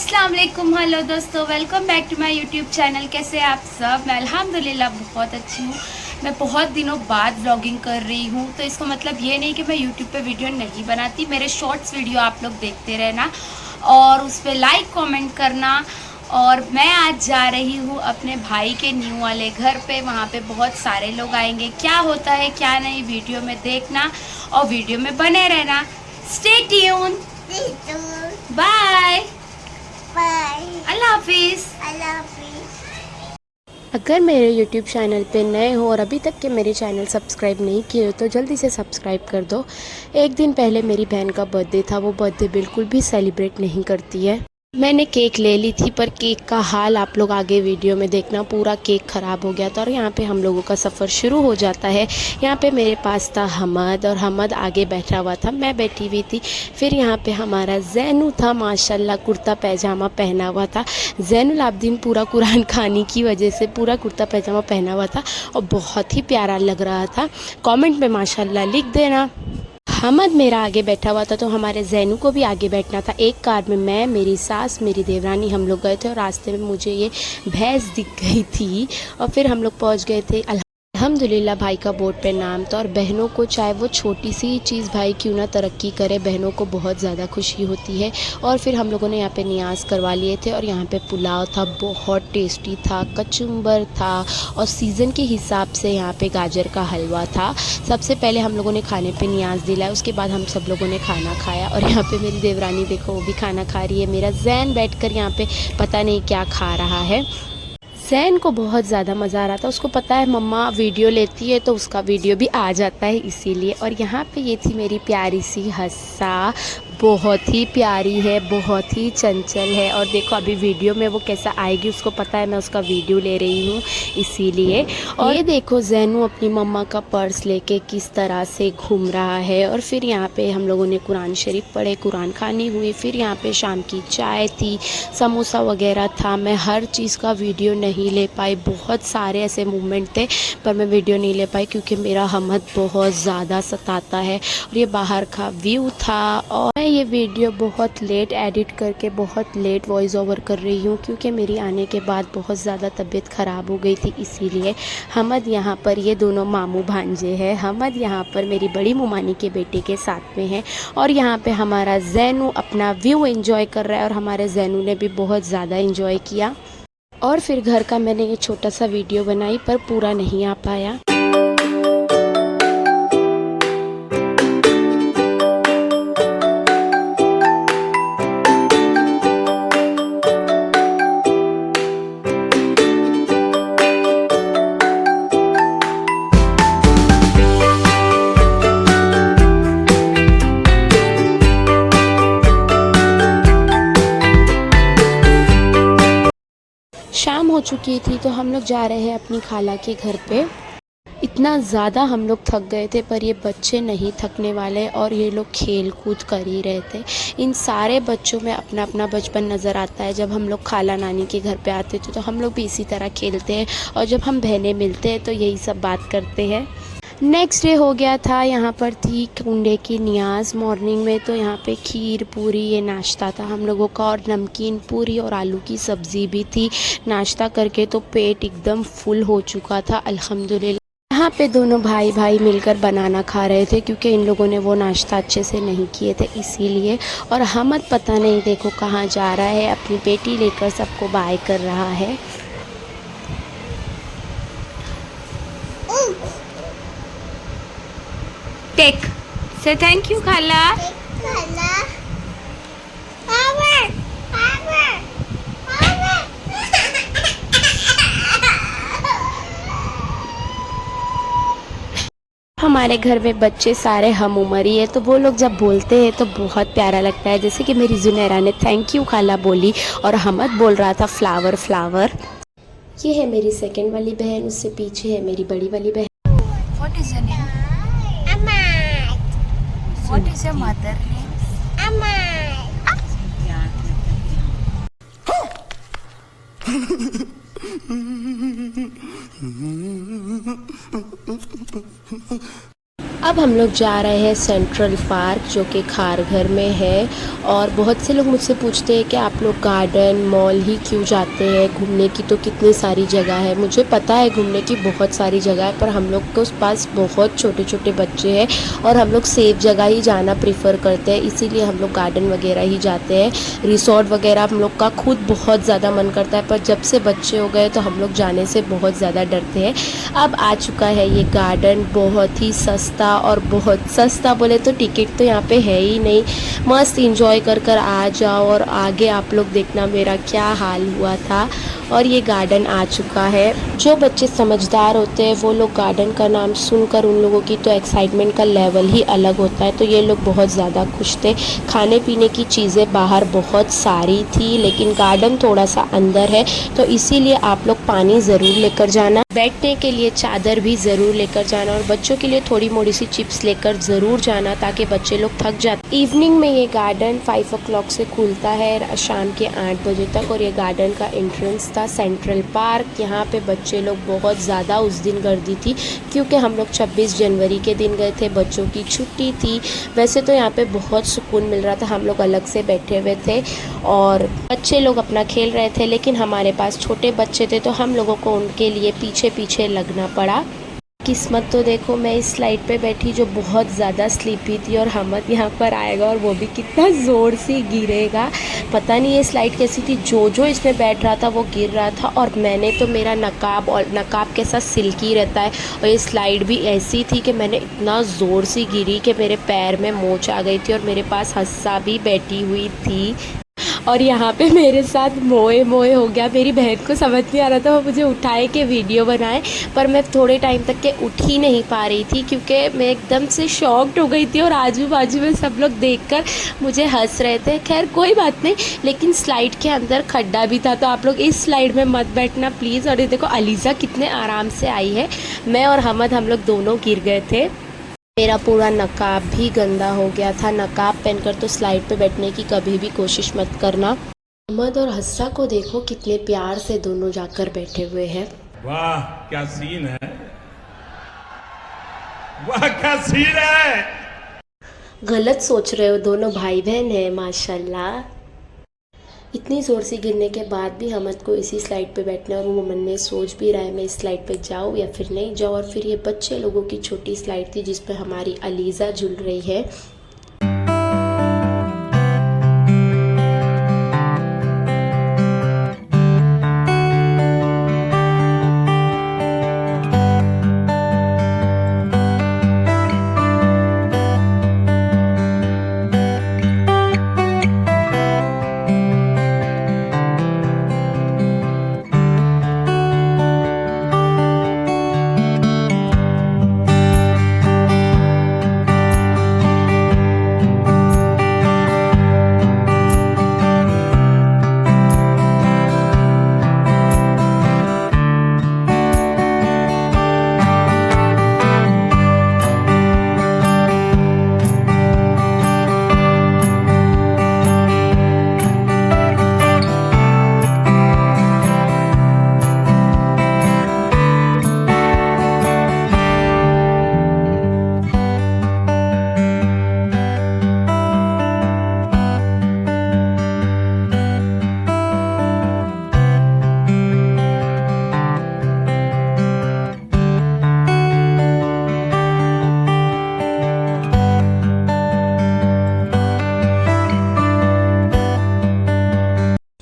अस्सलाम वालेकुम, हेलो दोस्तों, welcome back to my YouTube channel. कैसे आप सब? मैं अल्हम्दुलिल्लाह बहुत अच्छी हूँ। मैं बहुत दिनों बाद व्लॉगिंग कर रही हूँ, तो इसका मतलब ये नहीं कि मैं यूट्यूब पे वीडियो नहीं बनाती। मेरे शॉर्ट्स वीडियो आप लोग देखते रहना और उस पर लाइक कमेंट करना। और मैं आज जा रही हूँ अपने भाई के न्यू वाले घर पे। वहाँ पे बहुत सारे लोग आएंगे। क्या होता है क्या नहीं वीडियो में देखना और वीडियो में बने रहना। स्टे ट्यून, बाय बाय, अल्लाह हाफिज। अगर मेरे YouTube चैनल पे नए हो और अभी तक के मेरे चैनल सब्सक्राइब नहीं किए हो तो जल्दी से सब्सक्राइब कर दो। एक दिन पहले मेरी बहन का बर्थडे था, वो बर्थडे बिल्कुल भी सेलिब्रेट नहीं करती है। मैंने केक ले ली थी पर केक का हाल आप लोग आगे वीडियो में देखना, पूरा केक ख़राब हो गया था। और यहाँ पे हम लोगों का सफ़र शुरू हो जाता है। यहाँ पे मेरे पास था हमद और हमद आगे बैठा हुआ था, मैं बैठी हुई थी। फिर यहाँ पे हमारा जैनू था, माशाल्लाह कुर्ता पैजामा पहना हुआ था। जैनुल आबदीन पूरा कुरान खानी की वजह से पूरा कुर्ता पैजामा पहना हुआ था और बहुत ही प्यारा लग रहा था। कमेंट में माशाल्लाह लिख देना। हमद मेरा आगे बैठा हुआ था तो हमारे जैनू को भी आगे बैठना था। एक कार में मैं, मेरी सास, मेरी देवरानी हम लोग गए थे और रास्ते में मुझे ये भैंस दिख गई थी और फिर हम लोग पहुंच गए थे। अल्हम्दुलिल्लाह भाई का बोर्ड पे नाम था और बहनों को चाहे वो छोटी सी चीज़ भाई क्यों ना तरक्की करे, बहनों को बहुत ज़्यादा खुशी होती है। और फिर हम लोगों ने यहाँ पे नियाज़ करवा लिए थे और यहाँ पे पुलाव था, बहुत टेस्टी था, कचुम्बर था और सीज़न के हिसाब से यहाँ पे गाजर का हलवा था। सबसे पहले हम लोगों ने खाने पे नियाज़ दिलाया, उसके बाद हम सब लोगों ने खाना खाया। और यहाँ पे मेरी देवरानी देखो वो भी खाना खा रही है। मेरा जैन बैठकर यहाँ पे पता नहीं क्या खा रहा है। जैन को बहुत ज़्यादा मज़ा आ रहा था, उसको पता है मम्मा वीडियो लेती है तो उसका वीडियो भी आ जाता है इसीलिए। और यहाँ पे ये थी मेरी प्यारी सी हस्सा, बहुत ही प्यारी है, बहुत ही चंचल है। और देखो अभी वीडियो में वो कैसा आएगी, उसको पता है मैं उसका वीडियो ले रही हूँ इसीलिए। और ये देखो जैनू अपनी मम्मा का पर्स लेके किस तरह से घूम रहा है। और फिर यहाँ पे हम लोगों ने कुरान शरीफ पढ़े, कुरान खानी हुई। फिर यहाँ पे शाम की चाय थी, समोसा वगैरह था। मैं हर चीज़ का वीडियो नहीं ले पाई, बहुत सारे ऐसे मूवमेंट थे पर मैं वीडियो नहीं ले पाई क्योंकि मेरा हमद बहुत ज़्यादा सताता है। और ये बाहर का व्यू था। और मैं ये वीडियो बहुत लेट एडिट करके बहुत लेट वॉइस ओवर कर रही हूँ क्योंकि मेरी आने के बाद बहुत ज़्यादा तबीयत ख़राब हो गई थी इसीलिए। हमद यहाँ पर, ये दोनों मामू भांजे हैं। हमद यहाँ पर मेरी बड़ी मुमानी के बेटे के साथ में है और यहाँ पे हमारा जैनू अपना व्यू एंजॉय कर रहा है और हमारे जैनू ने भी बहुत ज़्यादा एंजॉय किया। और फिर घर का मैंने ये छोटा सा वीडियो बनाई पर पूरा नहीं आ पाया। शाम हो चुकी थी तो हम लोग जा रहे हैं अपनी खाला के घर पे। इतना ज़्यादा हम लोग थक गए थे पर ये बच्चे नहीं थकने वाले और ये लोग खेल कूद कर ही रहे थे। इन सारे बच्चों में अपना अपना बचपन नज़र आता है। जब हम लोग खाला नानी के घर पे आते थे तो हम लोग भी इसी तरह खेलते हैं और जब हम बहनें मिलते हैं तो यही सब बात करते हैं। नेक्स्ट डे हो गया था, यहाँ पर थी कुंडे की नियाज़ मॉर्निंग में। तो यहाँ पे खीर पूरी ये नाश्ता था हम लोगों का और नमकीन पूरी और आलू की सब्ज़ी भी थी। नाश्ता करके तो पेट एकदम फुल हो चुका था अल्हम्दुलिल्लाह। यहाँ पे दोनों भाई भाई मिलकर बनाना खा रहे थे क्योंकि इन लोगों ने वो नाश्ता अच्छे से नहीं किए थे इसीलिए। और हमद पता नहीं देखो कहाँ जा रहा है, अपनी बेटी लेकर सबको बाय कर रहा है। टेक से थैंक यू खाला। हमारे घर में बच्चे सारे हम उम्र ही है तो वो लोग जब बोलते हैं तो बहुत प्यारा लगता है। जैसे कि मेरी जुनैरा ने थैंक यू खाला बोली और हमद बोल रहा था फ्लावर फ्लावर। ये है मेरी सेकंड वाली बहन, उससे पीछे है मेरी बड़ी वाली बहन। What is your name? What is your mother name? अब हम लोग जा रहे हैं सेंट्रल पार्क जो कि खारघर में है। और बहुत से लोग मुझसे पूछते हैं कि आप लोग गार्डन मॉल ही क्यों जाते हैं, घूमने की तो कितनी सारी जगह है। मुझे पता है घूमने की बहुत सारी जगह है, पर हम लोग के पास बहुत छोटे छोटे बच्चे हैं और हम लोग सेफ जगह ही जाना प्रीफर करते हैं, इसीलिए हम लोग गार्डन वगैरह ही जाते हैं। रिसोर्ट वगैरह हम लोग का खुद बहुत ज़्यादा मन करता है, पर जब से बच्चे हो गए तो हम लोग जाने से बहुत ज़्यादा डरते हैं। अब आ चुका है ये गार्डन, बहुत ही सस्ता, और बहुत सस्ता बोले तो टिकट तो यहाँ पे है ही नहीं। मस्त इंजॉय कर कर आ जाओ। और आगे आप लोग देखना मेरा क्या हाल हुआ था। और ये गार्डन आ चुका है। जो बच्चे समझदार होते हैं वो लोग गार्डन का नाम सुनकर उन लोगों की तो एक्साइटमेंट का लेवल ही अलग होता है। तो ये लोग बहुत ज़्यादा खुश थे। खाने पीने की चीज़ें बाहर बहुत सारी थी, लेकिन गार्डन थोड़ा सा अंदर है, तो इसीलिए आप लोग पानी ज़रूर लेकर जाना, बैठने के लिए चादर भी ज़रूर लेकर जाना, और बच्चों के लिए थोड़ी मोड़ी सी चिप्स लेकर ज़रूर जाना ताकि बच्चे लोग थक जाते। इवनिंग में ये गार्डन 5 o'clock से खुलता है शाम के 8 बजे तक। और ये गार्डन का एंट्रेंस था सेंट्रल पार्क। यहाँ पे बच्चे लोग बहुत ज़्यादा उस दिन गर्दी थी, क्योंकि हम लोग 26 जनवरी के दिन गए थे, बच्चों की छुट्टी थी। वैसे तो यहाँ पे बहुत सुकून मिल रहा था, हम लोग अलग से बैठे हुए थे और बच्चे लोग अपना खेल रहे थे, लेकिन हमारे पास छोटे बच्चे थे तो हम लोगों को उनके लिए पीछे पीछे लगना पड़ा। किस्मत तो देखो, मैं इस स्लाइड पे बैठी जो बहुत ज़्यादा स्लीपी थी, और हमद यहाँ पर आएगा और वो भी कितना ज़ोर से गिरेगा। पता नहीं ये स्लाइड कैसी थी, जो जो इसमें बैठ रहा था वो गिर रहा था। और मैंने तो, मेरा नकाब, और नकाब के साथ सिल्की रहता है, और ये स्लाइड भी ऐसी थी कि मैंने इतना ज़ोर से गिरी कि मेरे पैर में मोच आ गई थी, और मेरे पास हस्सा भी बैठी हुई थी। और यहाँ पे मेरे साथ मोए मोए हो गया। मेरी बहन को समझ नहीं आ रहा था, वो मुझे उठाए के वीडियो बनाए, पर मैं थोड़े टाइम तक के उठ ही नहीं पा रही थी, क्योंकि मैं एकदम से शॉक्ड हो गई थी और आजू बाजू में सब लोग देखकर मुझे हंस रहे थे। खैर कोई बात नहीं, लेकिन स्लाइड के अंदर खड्डा भी था, तो आप लोग इस स्लाइड में मत बैठना प्लीज़। और ये देखो अलीज़ा कितने आराम से आई है, मैं और हमद हम लोग दोनों गिर गए थे। मेरा पूरा नकाब भी गंदा हो गया था। नकाब पहनकर तो स्लाइड पे बैठने की कभी भी कोशिश मत करना। अहमद और हस्सा को देखो कितने प्यार से दोनों जाकर बैठे हुए हैं। वाह क्या सीन है, वाह क्या सीन है। गलत सोच रहे हो, दोनों भाई बहन हैं माशाल्लाह। इतनी ज़ोर से गिरने के बाद भी हमद को इसी स्लाइड पे बैठना, और वो मन में सोच भी रहा है मैं इस स्लाइड पे जाऊँ या फिर नहीं जाऊँ। और फिर ये बच्चे लोगों की छोटी स्लाइड थी जिस पे हमारी अलीज़ा झूल रही है।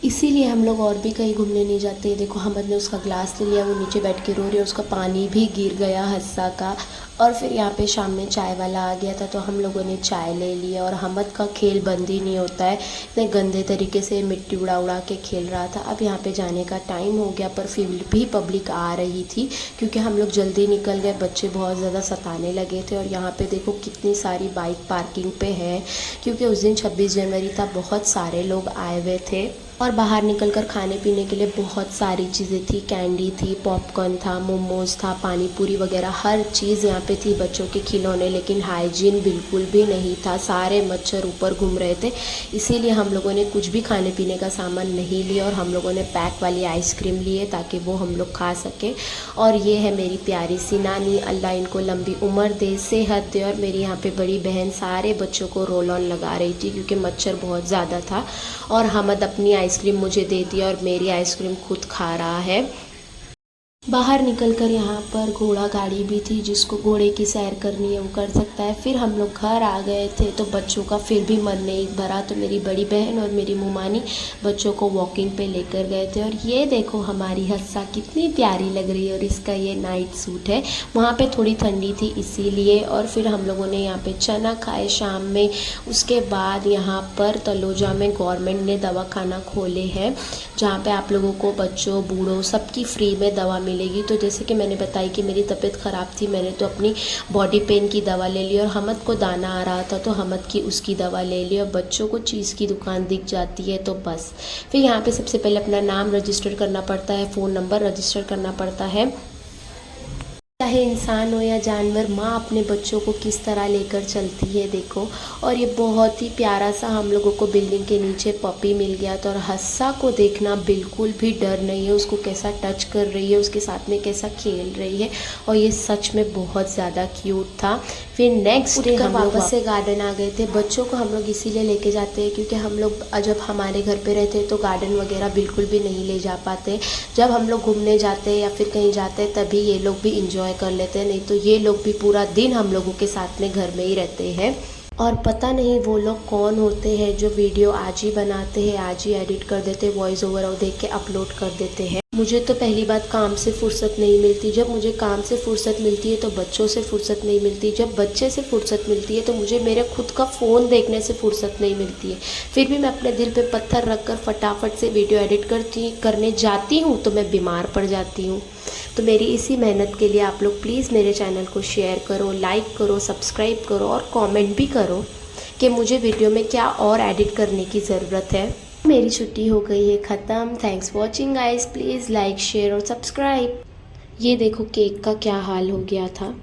इसीलिए हम लोग और भी कहीं घूमने नहीं जाते। देखो हमद ने उसका ग्लास ले लिया, वो नीचे बैठ के रो रही है, उसका पानी भी गिर गया हस्सा का। और फिर यहाँ पे शाम में चाय वाला आ गया था, तो हम लोगों ने चाय ले लिया। और हमद का खेल बंद ही नहीं होता है, इतने गंदे तरीके से मिट्टी उड़ा उड़ा के खेल रहा था। अब यहाँ पे जाने का टाइम हो गया, पर फिर भी पब्लिक आ रही थी, क्योंकि हम लोग जल्दी निकल गए, बच्चे बहुत ज़्यादा सताने लगे थे। और यहाँ पे देखो कितनी सारी बाइक पार्किंग पे है, क्योंकि उस दिन 26 जनवरी था, बहुत सारे लोग आए हुए थे। और बाहर निकलकर खाने पीने के लिए बहुत सारी चीज़ें थी, कैंडी थी, पॉपकॉर्न था, मोमोज़ था, पानी पूरी वगैरह हर चीज़ यहाँ पे पे थी बच्चों के खिलौने, लेकिन हाइजीन बिल्कुल भी नहीं था, सारे मच्छर ऊपर घूम रहे थे। इसीलिए हम लोगों ने कुछ भी खाने पीने का सामान नहीं लिया और हम लोगों ने पैक वाली आइसक्रीम लिए ताकि वो हम लोग खा सकें। और ये है मेरी प्यारी सी नानी, अल्लाह इनको लंबी उम्र दे, सेहत दे। और मेरी यहाँ पे बड़ी बहन सारे बच्चों को रोल ऑन लगा रही थी क्योंकि मच्छर बहुत ज़्यादा था। और हमद अपनी आइसक्रीम मुझे दे दी और मेरी आइसक्रीम खुद खा रहा है। बाहर निकलकर यहाँ पर घोड़ा गाड़ी भी थी, जिसको घोड़े की सैर करनी है वो कर सकता है। फिर हम लोग घर आ गए थे तो बच्चों का फिर भी मन नहीं भरा, तो मेरी बड़ी बहन और मेरी मुमानी बच्चों को वॉकिंग पे लेकर गए थे। और ये देखो हमारी हस्सा कितनी प्यारी लग रही है, और इसका ये नाइट सूट है। वहाँ पे थोड़ी ठंडी थी इसीलिए। और फिर हम लोगों ने यहाँ पे चना खाए शाम में। उसके बाद यहाँ पर तलोजा में गवर्नमेंट ने दवाखाना खोले हैं, जहाँ पे आप लोगों को बच्चों बूढ़ों सबकी फ्री में दवा मिलेगी। तो जैसे कि मैंने बताई कि मेरी तबीयत ख़राब थी, मैंने तो अपनी बॉडी पेन की दवा ले ली, और हमद को दाना आ रहा था तो हमद की उसकी दवा ले ली। और बच्चों को चीज़ की दुकान दिख जाती है तो बस फिर यहाँ पे सबसे पहले अपना नाम रजिस्टर करना पड़ता है, फ़ोन नंबर रजिस्टर करना पड़ता है। चाहे इंसान हो या जानवर, माँ अपने बच्चों को किस तरह लेकर चलती है देखो। और ये बहुत ही प्यारा सा हम लोगों को बिल्डिंग के नीचे पपी मिल गया था। और हस्सा को देखना बिल्कुल भी डर नहीं है, उसको कैसा टच कर रही है, उसके साथ में कैसा खेल रही है, और ये सच में बहुत ज़्यादा क्यूट था। फिर नेक्स्ट डे हम वापस से गार्डन आ गए थे। बच्चों को हम लोग इसीलिए लेके जाते हैं क्योंकि हम लोग जब हमारे घर पे रहते हैं तो गार्डन वगैरह बिल्कुल भी नहीं ले जा पाते। जब हम लोग घूमने जाते हैं या फिर कहीं जाते हैं तभी ये लोग भी इंजॉय कर लेते हैं, नहीं तो ये लोग भी पूरा दिन हम लोगों के साथ में घर में ही रहते हैं। और पता नहीं वो लोग कौन होते हैं जो वीडियो आज ही बनाते हैं, आज ही एडिट कर देते हैं, वॉइस ओवर और देख के अपलोड कर देते हैं। मुझे तो पहली बात काम से फुर्सत नहीं मिलती, जब मुझे काम से फुर्सत मिलती है तो बच्चों से फुर्सत नहीं मिलती, जब बच्चे से फुर्सत मिलती है तो मुझे मेरे खुद का फ़ोन देखने से फुर्सत नहीं मिलती है। फिर भी मैं अपने दिल पे पत्थर रख कर फटाफट से वीडियो एडिट करने जाती हूँ तो मैं बीमार पड़ जाती हूँ। तो मेरी इसी मेहनत के लिए आप लोग प्लीज़ मेरे चैनल को शेयर करो, लाइक करो, सब्सक्राइब करो और कमेंट भी करो कि मुझे वीडियो में क्या और एडिट करने की ज़रूरत है। मेरी छुट्टी हो गई है ख़त्म। Thanks watching guys, please like share और सब्सक्राइब। ये देखो केक का क्या हाल हो गया था।